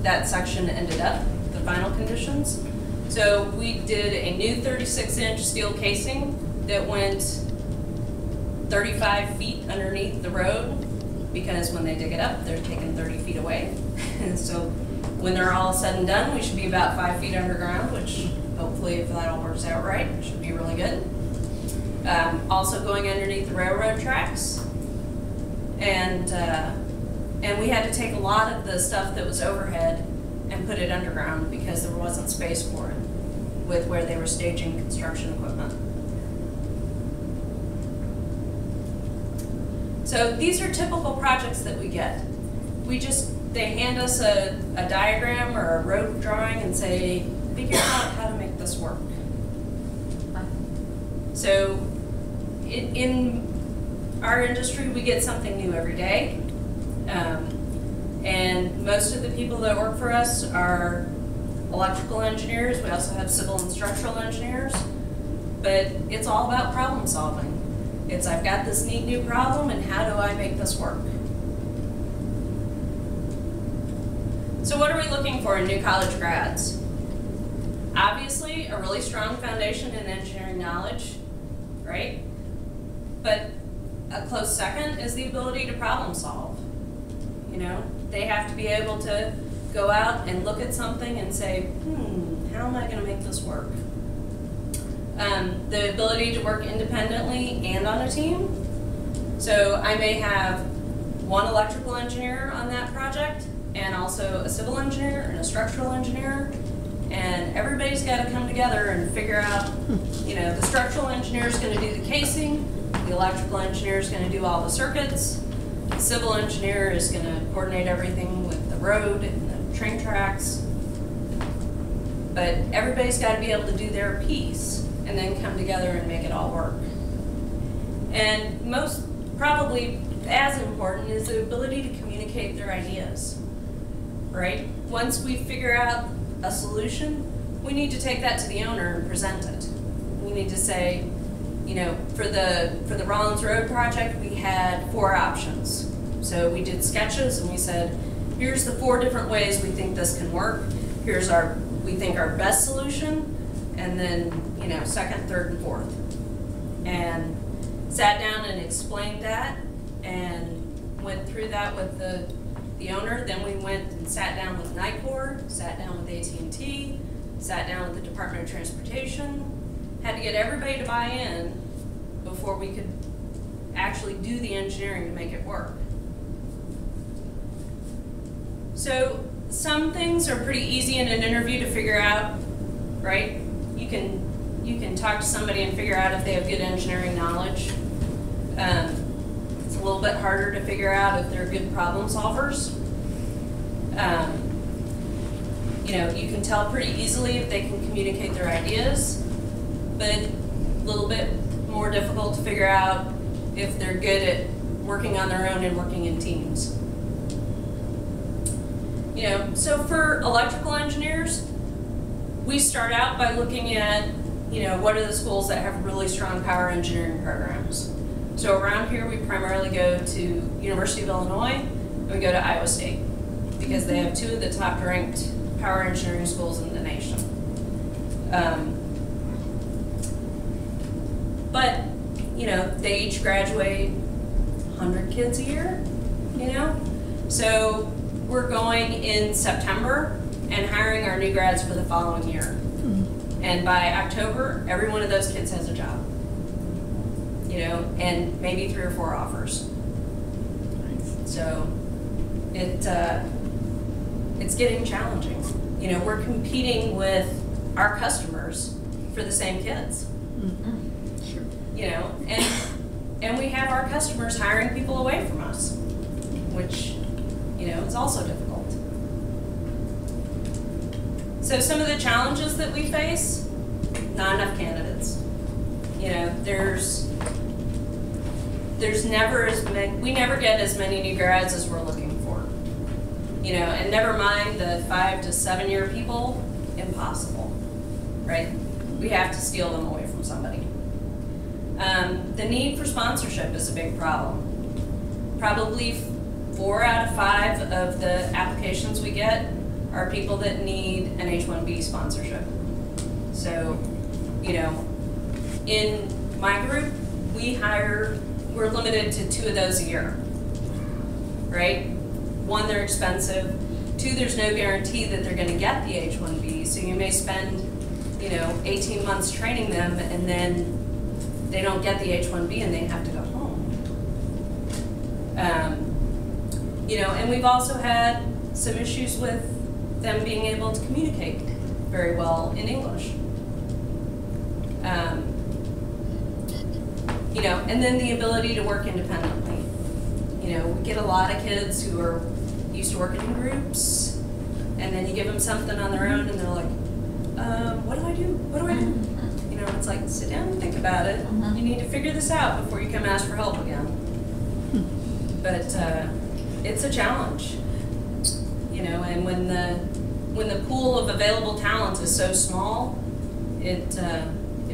that section ended up, the final conditions. So we did a new 36-inch steel casing that went 35 feet underneath the road, because when they dig it up, they're taking 30 feet away. And so when they're all said and done, we should be about 5 feet underground, which hopefully, if that all works out right, should be really good. Also going underneath the railroad tracks. And we had to take a lot of the stuff that was overhead and put it underground because there wasn't space for it with where they were staging construction equipment. So these are typical projects that we get. They hand us a diagram or a road drawing and say, figure out how to make this work. So in our industry, we get something new every day. And most of the people that work for us are electrical engineers. We also have civil and structural engineers. But it's all about problem solving. It's, I've got this neat new problem, and how do I make this work? So what are we looking for in new college grads? Obviously, a really strong foundation in engineering knowledge, right? But a close second is the ability to problem solve. You know, they have to be able to go out and look at something and say, how am I going to make this work? The ability to work independently and on a team. So I may have one electrical engineer on that project, and also a civil engineer and a structural engineer, and everybody's got to come together and figure out, you know, the structural engineer is going to do the casing, the electrical engineer is going to do all the circuits, the civil engineer is going to coordinate everything with the road and the train tracks. But everybody's got to be able to do their piece and then come together and make it all work. And most, probably as important, is the ability to communicate their ideas, right? Once we figure out a solution, we need to take that to the owner and present it. We need to say, you know, for the Rollins Road project, we had 4 options. So we did sketches and we said, here's the 4 different ways we think this can work. Here's we think our best solution, and then, you know, second, third, and fourth. And sat down and explained that and went through that with the owner. Then we went and sat down with NICOR, sat down with AT&T, sat down with the Department of Transportation, had to get everybody to buy in before we could actually do the engineering to make it work. So some things are pretty easy in an interview to figure out, right? You can talk to somebody and figure out if they have good engineering knowledge. It's a little bit harder to figure out if they're good problem solvers. You know, you can tell pretty easily if they can communicate their ideas, but a little bit more difficult to figure out if they're good at working on their own and working in teams. You know, so for electrical engineers, we start out by looking at, you know, what are the schools that have really strong power engineering programs. So around here, we primarily go to University of Illinois, and we go to Iowa State, because they have 2 of the top ranked power engineering schools in the nation. But, you know, they each graduate 100 kids a year, you know? So we're going in September and hiring our new grads for the following year. And by October, every one of those kids has a job, you know, and maybe 3 or 4 offers. So it's getting challenging. You know, we're competing with our customers for the same kids. Sure. You know, and we have our customers hiring people away from us, which, you know, is also difficult. So some of the challenges that we face: not enough candidates. You know, there's never as many, we never get as many new grads as we're looking for. You know, and never mind the 5 to 7 year people, impossible, right? We have to steal them away from somebody. The need for sponsorship is a big problem. Probably 4 out of 5 of the applications we get are people that need an H-1B sponsorship. So, you know, in my group, we're limited to 2 of those a year, right? 1, they're expensive. 2, there's no guarantee that they're gonna get the H-1B, so you may spend, you know, 18 months training them and then they don't get the H-1B and they have to go home. You know, and we've also had some issues with them being able to communicate very well in English. You know, and then the ability to work independently. You know, we get a lot of kids who are used to working in groups, and then you give them something on their own and they're like, what do I do? What do I do? You know, it's like, sit down and think about it. You need to figure this out before you come ask for help again. But it's a challenge, you know, and when the pool of available talent is so small, it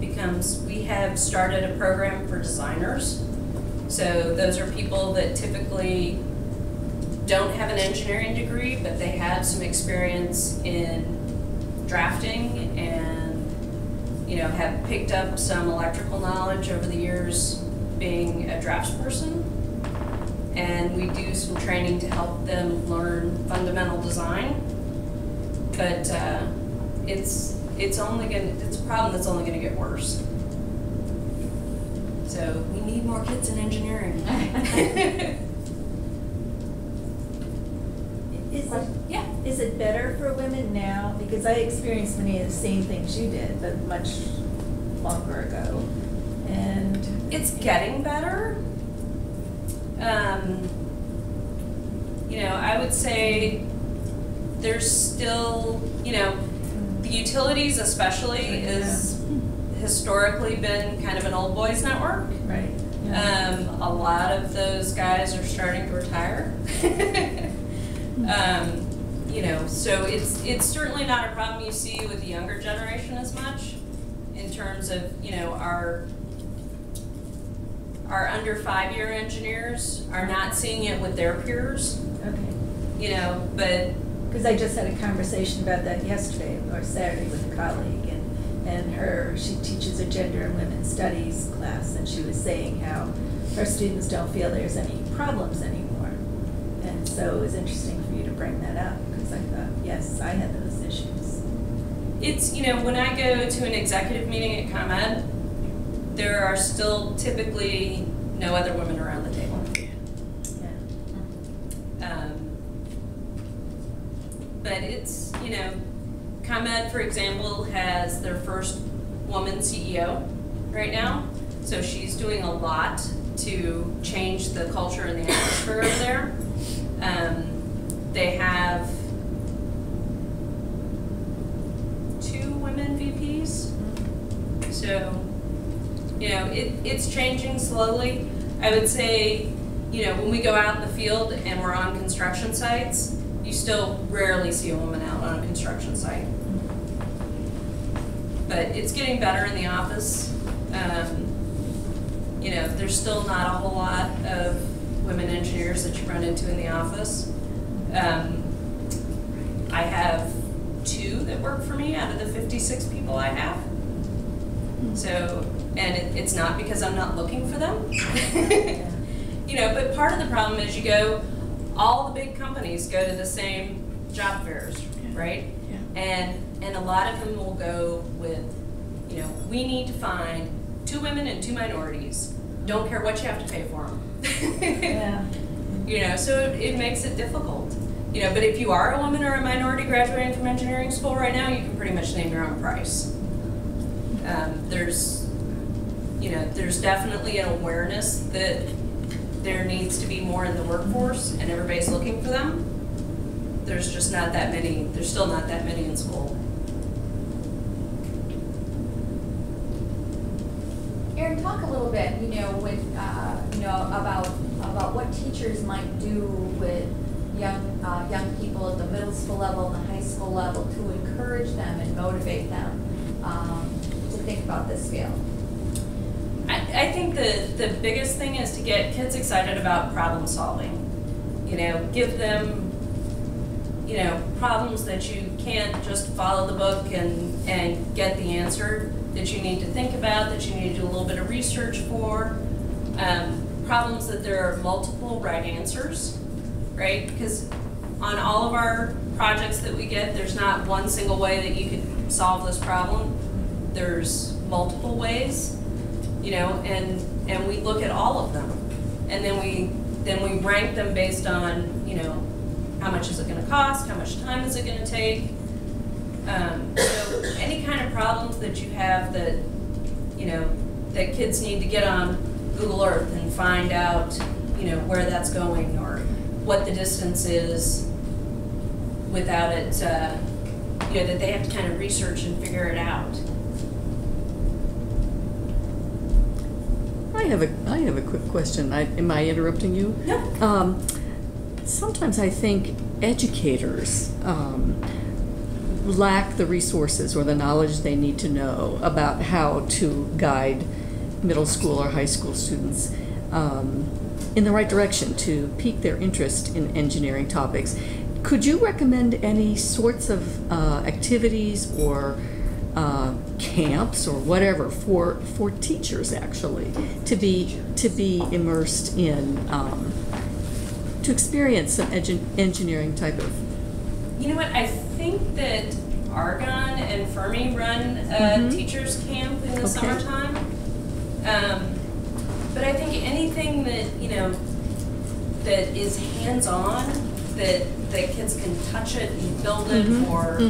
becomes, we have started a program for designers. So those are people that typically don't have an engineering degree, but they have some experience in drafting and, you know, have picked up some electrical knowledge over the years being a draftsperson. And we do some training to help them learn fundamental design. But it's a problem that's only gonna get worse. So we need more kids in engineering. Is it better for women now? Because I experienced many of the same things you did, but much longer ago. And it's getting better. You know, I would say there's still, you know, the utilities especially is historically been kind of an old boys network. Right. Yeah. A lot of those guys are starting to retire. You know, so it's certainly not a problem you see with the younger generation as much in terms of, you know, our under 5-year engineers are not seeing it with their peers. Okay. You know, but because I just had a conversation about that yesterday or Saturday with a colleague, and she teaches a gender and women's studies class, and she was saying how her students don't feel there's any problems anymore. And so it was interesting for you to bring that up, because I thought, yes, I had those issues. It's, you know, when I go to an executive meeting at ComEd, there are still typically no other women around the table. Yeah. But it's, you know, ComEd, for example, has their first woman CEO right now. So she's doing a lot to change the culture and the atmosphere over there. They have 2 women VPs. So, you know, it's changing slowly. I would say, you know, when we go out in the field and we're on construction sites, you still rarely see a woman out on a construction site. But it's getting better in the office. You know, there's still not a whole lot of women engineers that you run into in the office. I have 2 that work for me out of the 56 people I have. So, and it's not because I'm not looking for them. You know, but part of the problem is all the big companies go to the same job fairs, right? Yeah. And a lot of them will go with, you know, we need to find 2 women and 2 minorities. Don't care what you have to pay for them. Yeah. You know, so it makes it difficult. You know, but if you are a woman or a minority graduating from engineering school right now, you can pretty much name your own price. There's definitely an awareness that there needs to be more in the workforce, and everybody's looking for them. There's just not that many. There's still not that many in school. Erin, talk a little bit, about what teachers might do with young people at the middle school level and the high school level to encourage them and motivate them to think about this field. I think the biggest thing is to get kids excited about problem solving. You know, give them you know, problems that you can't just follow the book and get the answer, that you need to think about, that you need to do a little bit of research for. Problems that there are multiple right answers, right? Because on all of our projects that we get, there's not one single way that you could solve this problem. There's multiple ways, you know, and we look at all of them. And then we rank them based on, you know, how much is it going to cost, how much time is it going to take. So any kind of problems that you have that, you know, that kids need to get on Google Earth and find out, you know, where that's going or what the distance is without it, you know, that they have to kind of research and figure it out. I have a quick question. Am I interrupting you? No. Sometimes I think educators lack the resources or the knowledge they need to know about how to guide middle school or high school students in the right direction to pique their interest in engineering topics. Could you recommend any sorts of activities or camps or whatever for teachers actually to be immersed in to experience some engineering type of? You know what, I think that Argonne and Fermi run a teachers camp in the summertime. But I think anything that, you know, that is hands-on, that kids can touch it and build it, or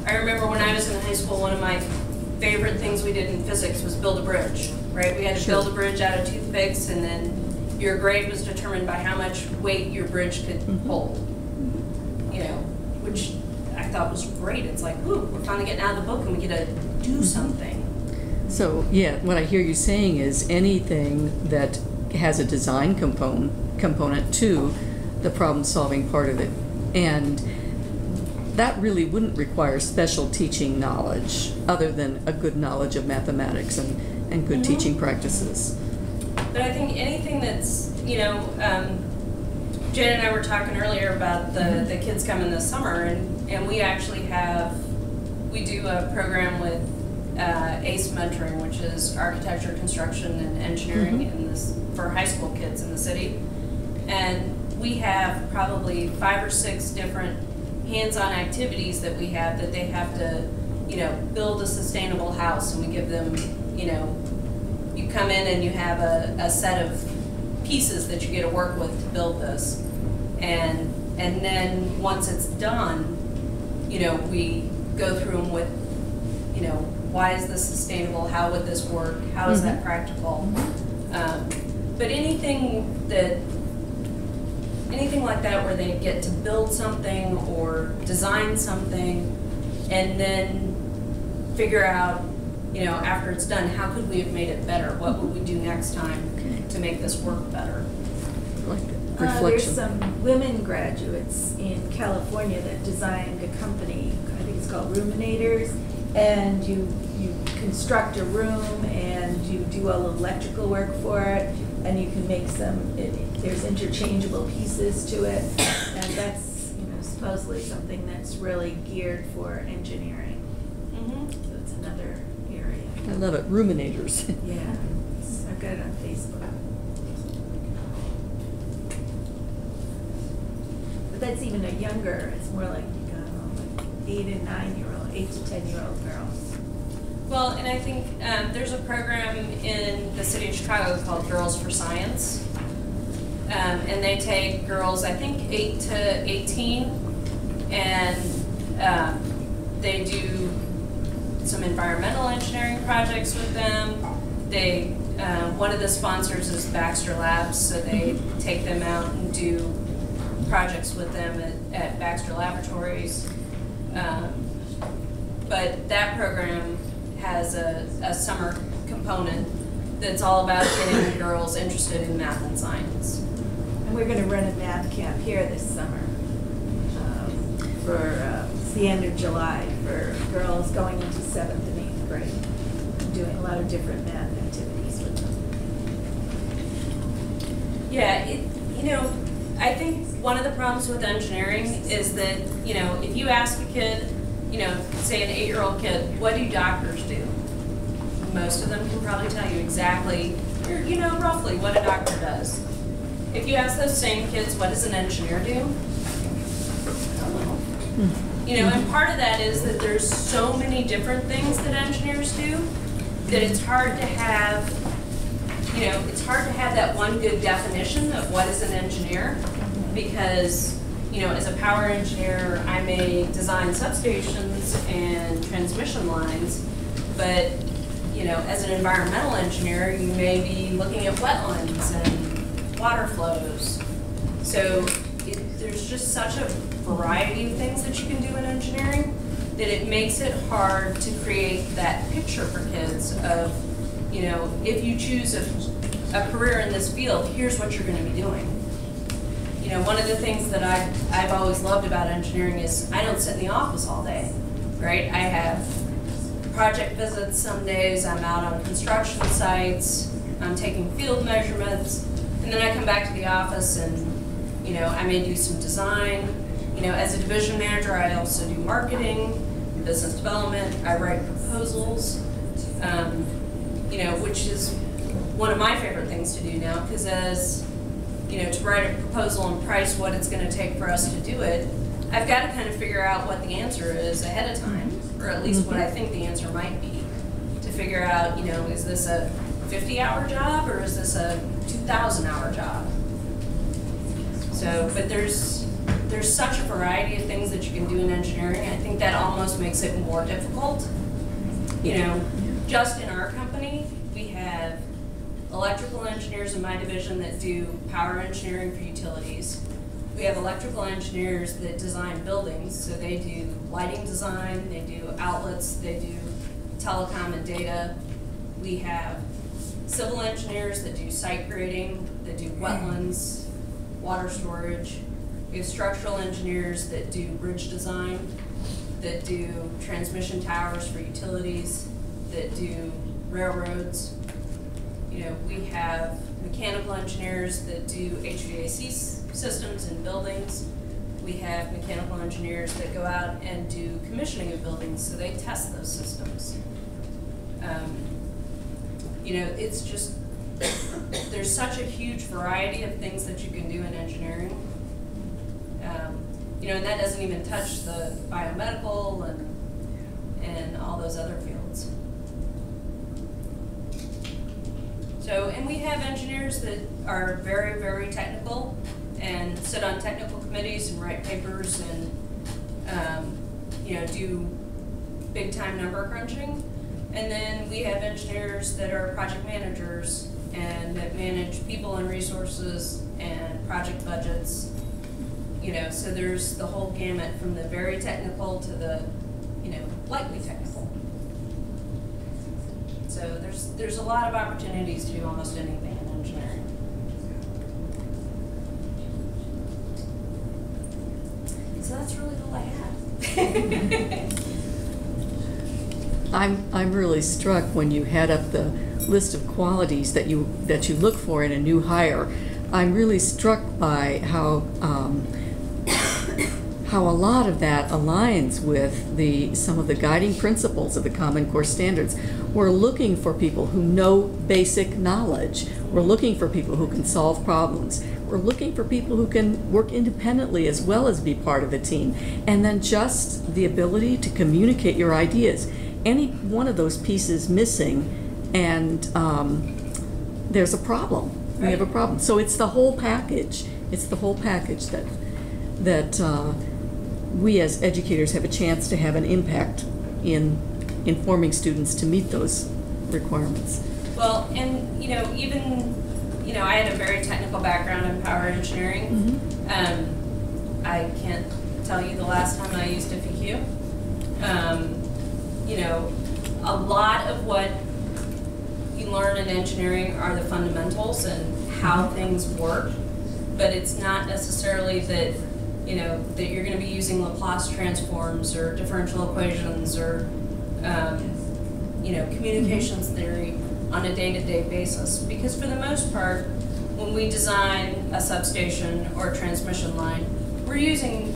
I remember when I was in high school, one of my favorite things we did in physics was build a bridge, right? We had to build a bridge out of toothpicks, and then your grade was determined by how much weight your bridge could hold, you know, which I thought was great. It's like, ooh, we're finally getting out of the book and we get to do something. So yeah, what I hear you saying is anything that has a design component to the problem-solving part of it, and that really wouldn't require special teaching knowledge other than a good knowledge of mathematics and good teaching practices. But I think anything that's, you know, Jen and I were talking earlier about the kids coming this summer, and we actually we do a program with ACE mentoring, which is architecture, construction, and engineering for high school kids in the city. And we have probably 5 or 6 different hands-on activities that we have that they have to, you know, build a sustainable house, and we give them, you know, you come in and you have a set of pieces that you get to work with to build this. And then once it's done, you know, we go through them with, you know, why is this sustainable? How would this work? How is that practical? But anything like that where they get to build something or design something and then figure out, you know, after it's done, how could we have made it better? What would we do next time to make this work better? Like There's reflection. some women graduates in California that designed a company, I think it's called Ruminators, and you construct a room and you do all the electrical work for it, and you can make there's interchangeable pieces to it, and that's, you know, supposedly something that's really geared for engineering. So it's another area. I love it. Ruminators. Yeah, I've got it on Facebook. But that's even a younger, it's more like 8 and 9-year-old, 8 to 10-year-old girls. Well, and I think there's a program in the city of Chicago called Girls for Science. And they take girls, I think 8 to 18, and they do some environmental engineering projects with them. One of the sponsors is Baxter Labs, so they take them out and do projects with them at Baxter Laboratories. But that program has a summer component that's all about getting girls interested in math and science. And we're going to run a math camp here this summer it's the end of July for girls going into 7th and 8th grade, doing a lot of different math activities with them. Yeah, you know, I think one of the problems with engineering is that, you know, if you ask a kid, you know, say an 8-year-old kid, what do doctors do? Most of them can probably tell you exactly, or, you know, roughly what a doctor does. If you ask those same kids, what does an engineer do? I don't know. You know, and part of that is that there's so many different things that engineers do that it's hard to have, you know, it's hard to have that one good definition of what is an engineer, because, you know, as a power engineer, I may design substations and transmission lines, but, you know, as an environmental engineer, you may be looking at wetlands and water flows. So there's just such a variety of things that you can do in engineering that it makes it hard to create that picture for kids of, you know, if you choose a career in this field, here's what you're going to be doing. You know, one of the things that I've always loved about engineering is I don't sit in the office all day, right? I have project visits some days, I'm out on construction sites, I'm taking field measurements, and then I come back to the office and, you know, I may do some design. You know, as a division manager, I also do marketing, business development, I write proposals, you know, which is one of my favorite things to do now, because as, you know, to write a proposal and price what it's going to take for us to do it, I've got to kind of figure out what the answer is ahead of time, or at least what I think the answer might be, to figure out, you know, is this a 50-hour job or is this a 2,000-hour job? So, but there's such a variety of things that you can do in engineering. I think that almost makes it more difficult. You know, just in our company, we have electrical engineers in my division that do power engineering for utilities. We have electrical engineers that design buildings, so they do lighting design, they do outlets, they do telecom and data. We have civil engineers that do site grading, that do wetlands, water storage. We have structural engineers that do bridge design, that do transmission towers for utilities, that do railroads. You know, we have mechanical engineers that do HVAC systems in buildings. We have mechanical engineers that go out and do commissioning of buildings, so they test those systems. You know, it's just, there's such a huge variety of things that you can do in engineering. You know, and that doesn't even touch the biomedical and all those other fields. So, and we have engineers that are very, very technical and sit on technical committees and write papers and, you know, do big time number crunching. And then we have engineers that are project managers and that manage people and resources and project budgets. You know, so there's the whole gamut from the very technical to the, you know, lightly technical. So there's a lot of opportunities to do almost anything in engineering. So that's really all I have. I'm really struck when you had up the list of qualities that you look for in a new hire. I'm really struck by how a lot of that aligns with some of the guiding principles of the Common Core Standards. We're looking for people who know basic knowledge. We're looking for people who can solve problems. We're looking for people who can work independently as well as be part of a team. And then just the ability to communicate your ideas. Any one of those pieces missing, and there's a problem. We have a problem. So it's the whole package. It's the whole package that we as educators have a chance to have an impact in informing students to meet those requirements. Well, and you know, even, you know, I had a very technical background in power engineering. Mm-hmm. I can't tell you the last time I used a FEQ. You know, a lot of what you learn in engineering are the fundamentals and how things work, but it's not necessarily that, you know, that you're going to be using Laplace transforms or differential equations or, you know, communications theory on a day-to-day basis. Because for the most part, when we design a substation or a transmission line, we're using